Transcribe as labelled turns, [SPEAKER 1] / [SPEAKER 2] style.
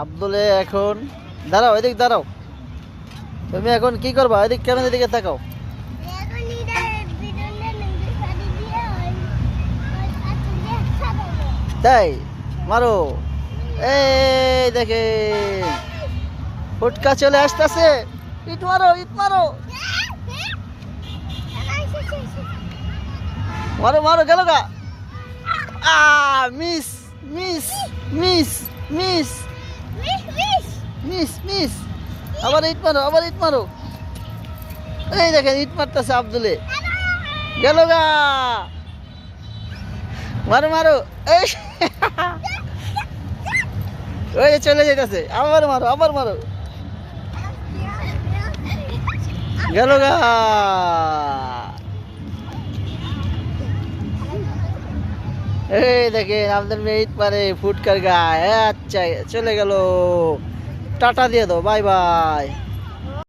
[SPEAKER 1] আব্দুলে এখন দাঁড়াও, এদিক দাঁড়াও। তুমি এখন কি করবা? এদিক ক্যামেরা দিকে তাকাও। তাই মারো। এই দেখে ফুটকা চলে আসতেছে। ইট মারো, ইট মারো, মারো মারো, গেল গা। Miss miss miss miss miss miss. আবার ইট মারো, আবার ইট মারো। এই দেখেন ইট মারতেছে আব্দুলে, গেল গা। মারো মারো, এই ওই যে চলে যাইতেছে। আবার মারো, আবার মারো, গেল গা। এই দেখেন আমাদের মেয়ে ইট মারে ফুটকার গায়ে। আচ্ছা চলে গেল, টাটা দিয়ে দাও, বাই বাই।